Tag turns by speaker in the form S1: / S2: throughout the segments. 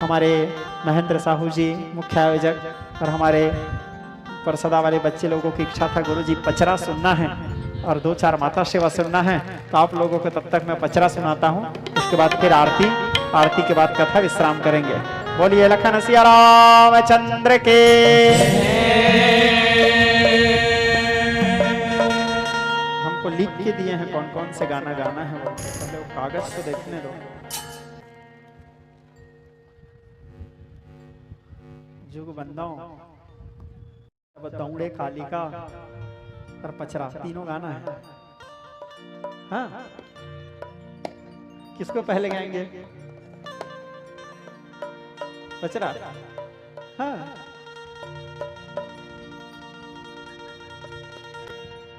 S1: हमारे महेंद्र साहू जी मुख्य आयोजक और हमारे परसदा वाले बच्चे लोगों की इच्छा था गुरु जी पचरा सुनना है और 2-4 माता सेवा सुनना है, तो आप लोगों को तब तक मैं पचरा सुनाता हूँ, उसके बाद फिर आरती के बाद कथा विश्राम करेंगे। बोलिए लखन सिया रामचंद्र के। हमको लिख के दिए हैं कौन कौन से गाना गाना है, वो पहले वो कागज को देखने दो। जुग बंदाओं, दौड़े कालिका और पचरा तीनों गाना है। हाँ, किसको पहले गाएंगे? पचरा। हाँ,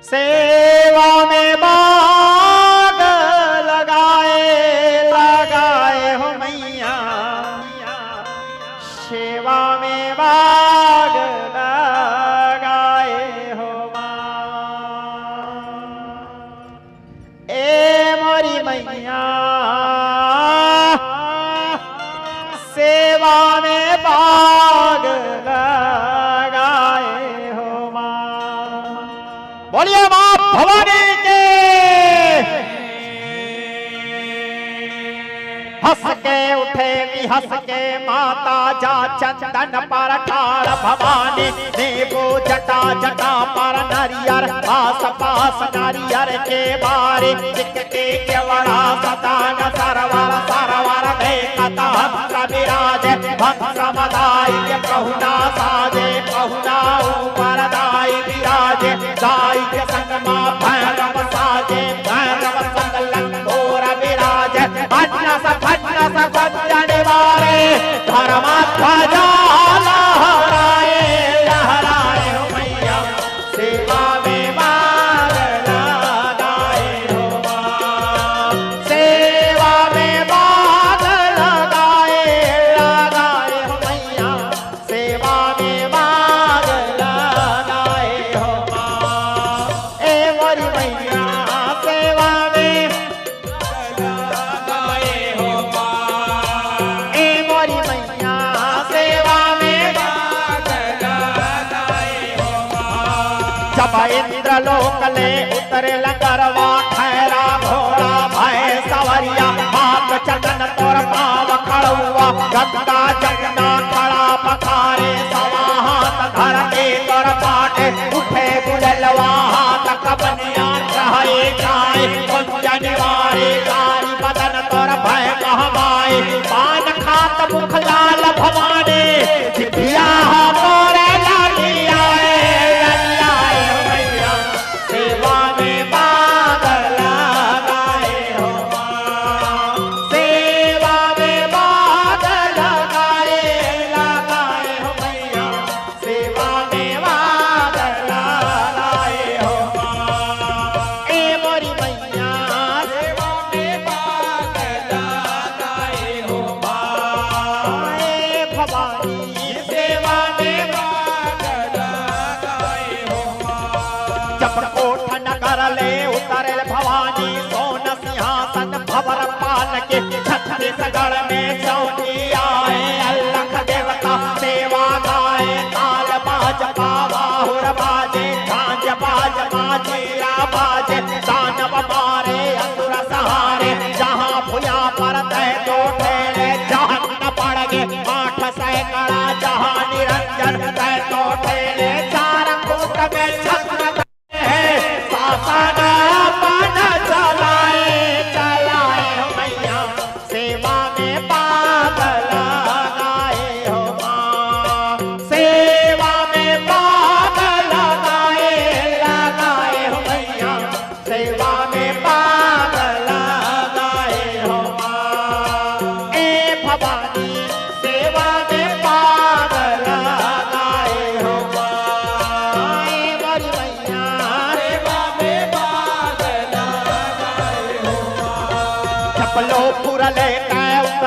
S1: सेवा में बाग लगाए हो मैया, सेवा में बाग लगाए हो माँ। ए मोरी मैया सेवा में बाग लगाए हो माँ। बोलिए माँ भवानी के। हंस के उठे भी हंस के माता जा चंदन पर ठाड़ भवानी, नींबू जटा जटा पर नारियर, पास पास नारियर के बारे टिकटे केवड़ा सतान सरवर सरवर देखता हंस विराज, हंस मदाई के पहुना साजे पहुना ऊपर दाई विराज, दाई के संग मां भैरव साजे भैरव संग लंगोर विराज, अन्ना सा बंदन वारे धर्मा ध्वजा लहराए लहराए हो मैया, सेवा में बाग लगाए हो माँ, सेवा में बाग लगाए हो मैया, सेवा में बाग लगाए हो माँ। ए मोरी मैया सेवा में इंद्र लोक ले उतरे लंगरवा, खैरा घोड़ा भय सवरिया, हाथ चंदन तोर पाव खड़ुआ, गंगा जमुना खड़ा पखारे, सवा हाथ धर के तोर पाटे, उठे गुललवा हाथ कबनिया रहे जाए, कुंजन वारे कारी बदन तोर भय कहवाए, पान खात मुख लाल भवानी, जिभिया तोरे लालिया के छत्तीसगढ़ में चौकी आए, अल्लाह देवता सेवा गाए, ताल बाज पावा हुर बाजे, झांझ बाज माजीरा बाजे, दानव मारे असुर सहारे, जहाँ भुया पर तय तो ठेले, जहाँ न पड़ गे 8 सैकड़ा, जहाँ निरंजन तय तो ठेले, 4 कूट में छत्र है, शासन अपन चलाए सेवा में बाग लगाए हो माँ, सेवा में बाग लगाए हो मैया, सेवा में बाग लगाए हो माँ। ए भवानी सेवा में बाग लगाए हो माँ, ए बड़ी मैया सेवा में बाग लगाए हो माँ। चपलो पुरले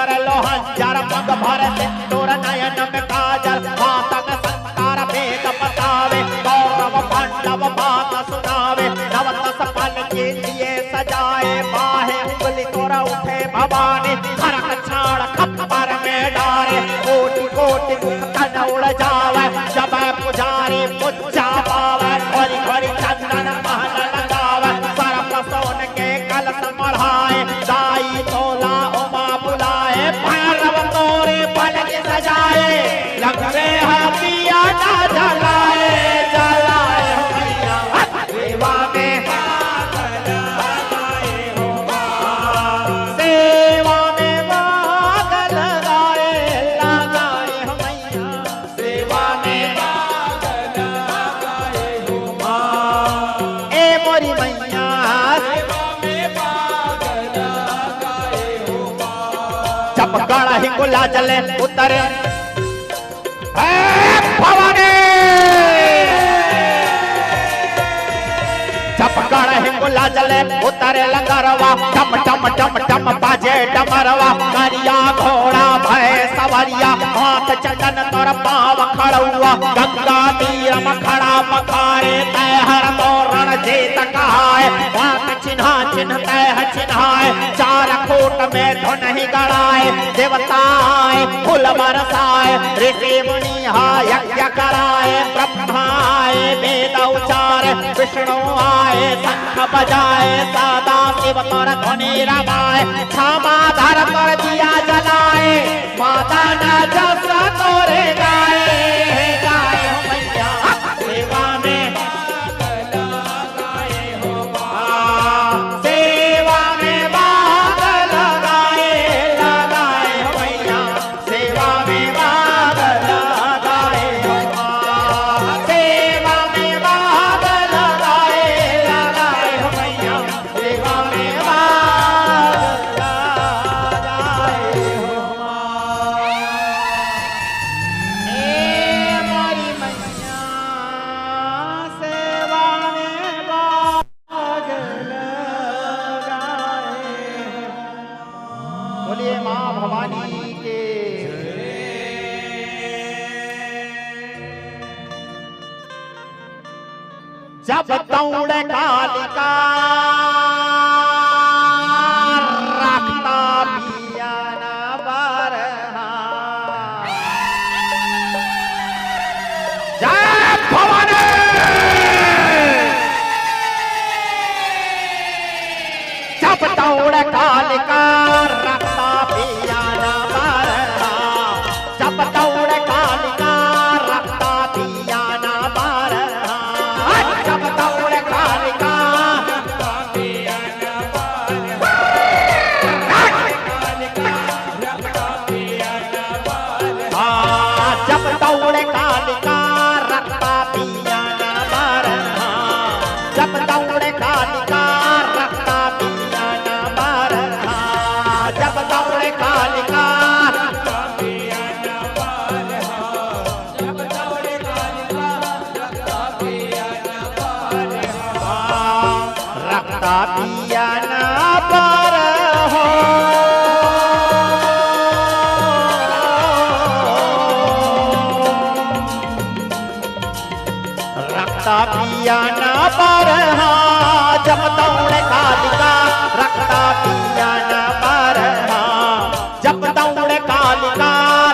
S1: लो हंजर पग भर सिंदूर नयन में काजल, माता का संस्कार वेद बतावे, गौरव पांडव बात सुनावे, नवदस पल के लिए सजाए, बाहे उंगली तोरा उठे भवानी, हरक छाड़ खप्पर में डारे, कोटि मुख तन उड़ जावे, जब पुजारी पूजा पावे, घोरी घोरी चंदन महल लगावे, सर्प सोन के कलश मढ़ाए, दाई तोला उमा बुलाए, भैरव तोरे पलक सजाए, लगवे हाथिया ना जलाए, जलाए हो मैया सेवा में भाग लगाए हो मां, सेवा में भाग लगाए, लगाए हो मैया सेवा में भाग लगाए हो मां, ए मोरी मैया सेवा में भाग लगाए हो मां। जब गण हिंगुला जले उतरे भवानी, जब गण हिंगुला जले उतरे लंगरवा, टम टम टम टम बाजे डमरवा, करिया घोड़ा भय सवरिया, हाथ चंदन तोर पाव खड़ुआ, गंगा तीर मखड़ा मखारे, तय हर तोरण जीत कहाए, बात चिन्हा चिन्ह तय चिन्हाए, चार कोट में धुन ही गड़ाए, देवताए फूल बरसाए, ऋषि मुनि यज्ञ कराए, ब्रह्माए वेद उचारे, विष्णु आए शंख बजाए, सदा शिव तोर ध्वनि रमाए, क्षमा धर तोर दिया जलाए, माता न जस तोरे गाए, गाए हो मैया सेवा में भाग लगाए हो मां, सेवा में भाग लगाए, लगाए हो मैया सेवा में भाग लगाए हो मां, सेवा में भाग लगाए, लगाए हो मैया सेवा में भाग लगाए हो मां, ए मोरी मैया सेवा में भाग लगाए हो। बोलिए मां भवानी के। जब दौड़ कालिका रखता पिया न बरहा, जय भवानी। जब दौड़ कालिका रखता पिया न बरहा, जब दौड़ कालिका रखता पिया न बरहा, जब दौड़ कालिका रखता पिया न बरहा, रखता पिया न बरहा, जब दौड़ कालिका रखता पिया न बरहा, जब दौड़ कालिका रखता पिया न बरहा, जब दौड़ कालिका रखता पिया न बरहा, जब दौड़ कालिका रखता पिया न बरहा, रखता पिया न बरहा, रखता पिया न बरहा, जब दौड़ कालिका रखता पिया न बरहा, जब दौड़ कालिका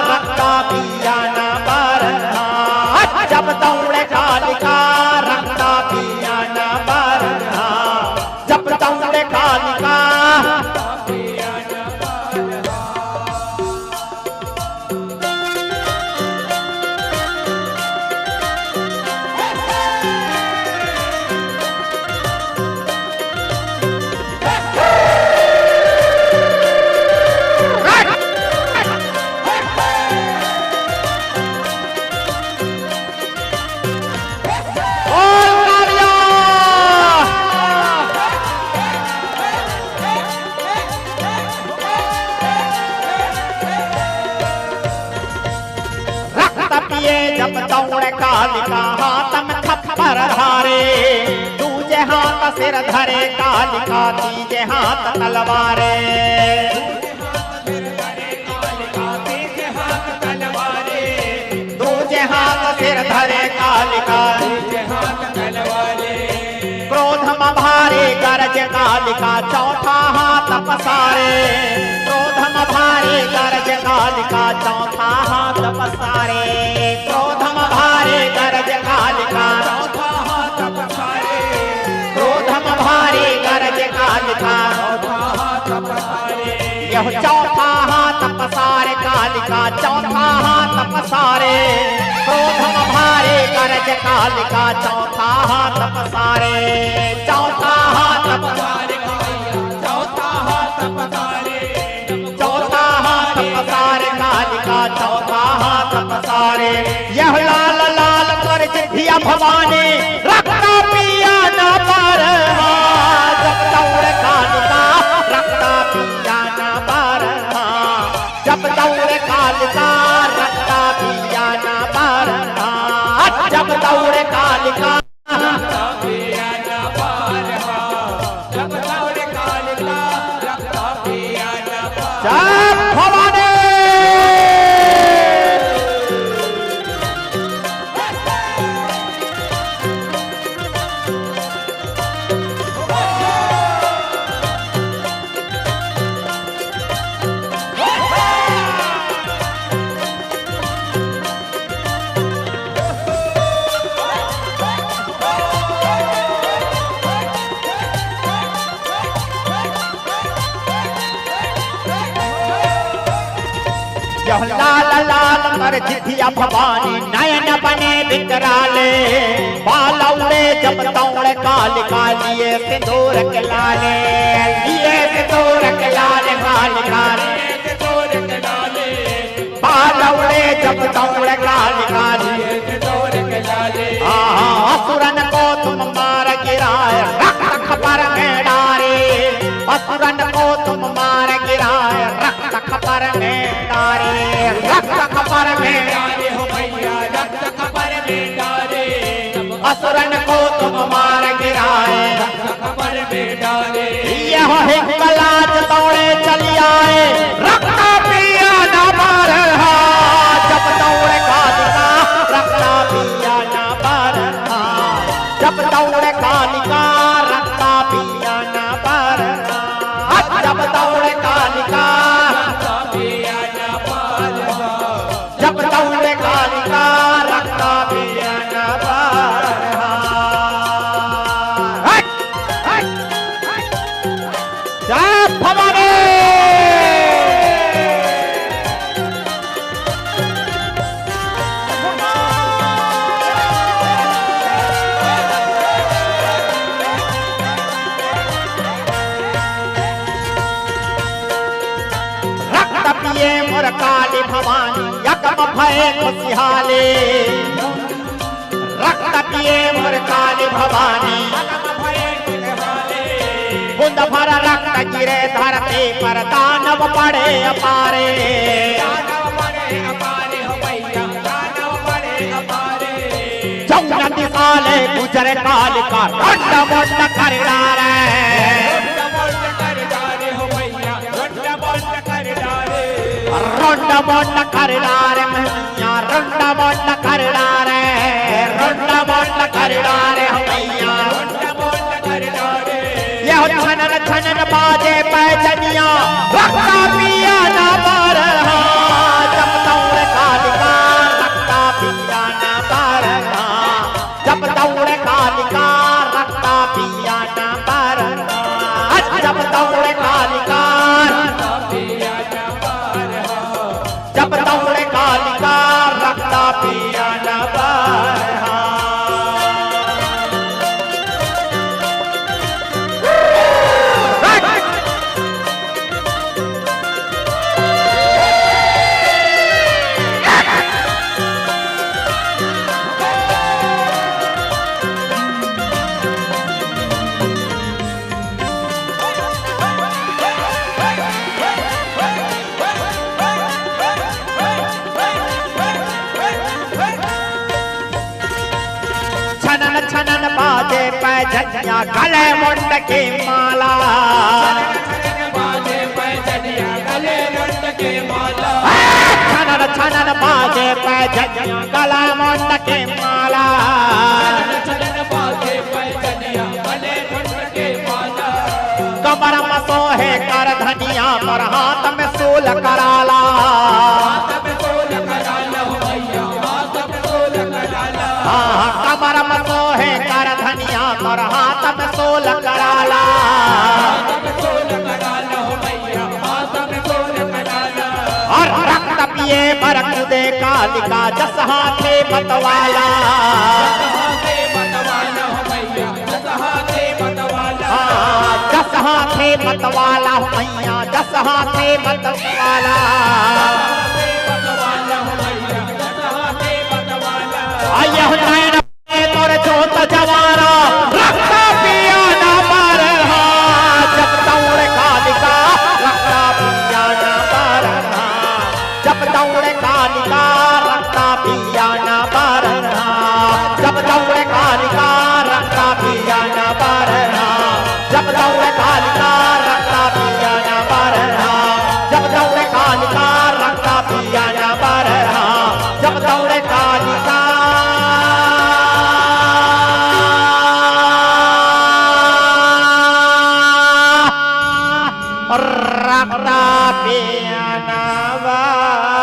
S1: रखता पिया न बरहा, जब दौड़ कालिका रखता पिया न बरहा, जब दौड़ कालिका पिया न बरहा। जब दौड़ कालिका हाथ में थप्पड़ हारे, दूजे हाथ सिर धरे कालिका, तीजे हाथ तलवारे, दूजे हाथ सिर धरे कालिका, क्रोध में भारी गरज कालिका, चौथा हाथ पसारे, क्रोध में भारी गरज कालिका, चौथा हाथ हाथ पसारे, क्रोधम भारे गरज कालिका,
S2: चौथा हाथ पसारे,
S1: क्रोधम भारे गरज कालिका,
S2: चौथा हाथ पसारे,
S1: यह चौथा हाथ पसारे कालिका, चौथा हाथ पसारे, क्रोधम भारे गरज कालिका, चौथा हाथ पसारे, चौथा हाथ पसारे,
S2: चौथा हाथ पसारे,
S1: चौथा हाथ पसारे कालिका, चौथा हाथ पसारे, यह लाल लाल कर जिधिया भवानी रखता पिया न पर, जब दौड़ कालिका रखता पिया न पर, जब दौड़ कालिका रखता पिया न पर, जब दौड़ कालिका
S2: रखता पिया न पार, जब दौड़ कालिका रखता पिया न पार।
S1: जब भवानी यह लाल लाल कर जिधिया भवानी नयन बने विकराले, बाल उड़े जब दौड़ कालिका, लिए सिंदूर के लाले, लिए सिंदूर के लाले कालिका, बाल उड़े जब दौड़ कालिका, असुरन को तुम मार गिराए रक्त खपर में डारे, असुरन को तुम मार गिराए रक्त खपर में डारे, रक्त खपर में
S2: डारे हो भैया, रक्त खबर में डारे,
S1: असुरन को तुम मार गिराए,
S2: रक्त खबर में डारे,
S1: यह हिंगलाज दौड़े चली आए रक्त पिया न पर, जब दौड़ कालिका रक्त पिया न पर, जब दौड़ कालिका रक्त पिया न पर, जब दौड़ कालिका,
S2: पिया न पार,
S1: जब दौड़ कालिका रक्त पिया न पर, जय भवानी। रक्त पिए मोर काली भवानी यकम भय खुशहाले, रक्त पिए मोर काली भवानी बूंद भर रक्त गिरे धरती पर, दानव पड़े अपारे, जौन दिखाले गुजर कालिका रंड मुंड कर डारे, रंड मुंड कर डारे मैया, रंड मुंड कर डारे, रंड मुंड कर डारे मैया, यह छनन छनन बाजे पैजनिया रखता पिया न पर, जब दौड़ कालिका रखता पिया न पर, जब दौड़ कालिका रखता पिया न पर, जब दौड़ कालिका, जब दौड़ कालिका रखता पिया न पर, छनन बाजे पैजनिया गले मुंड की माला, छनन छनन बाजे पैजनिया गला मुंड की माला, कमर में सोहे कर धनिया पर, हाथ में सूल कराला, पिए बरक दे कालिका जस हाथे मतवाला
S2: हाथे मतवाला हो मैया जस हाथे मतवाला
S1: जस हाथे मतवाला हो मैया जस हाथे मतवाला
S2: हाथे मतवाला हो मैया जस हाथे मतवाला
S1: आये हो नैन तोर जोत जवारा रखता पिया ना बारहा जब दौड़े कालिका रखता पिया ना बारहा जब दौड़े कालिका रखता पिया ना बारहा जब दौड़े कालिका रखता पिया ना बारहा जब दौड़े कालिका रखता पिया ना बारहा जब दौड़े कालिका रखता पिया ना बारहा जब दौड़े कालिका रखता पिया ना बारहा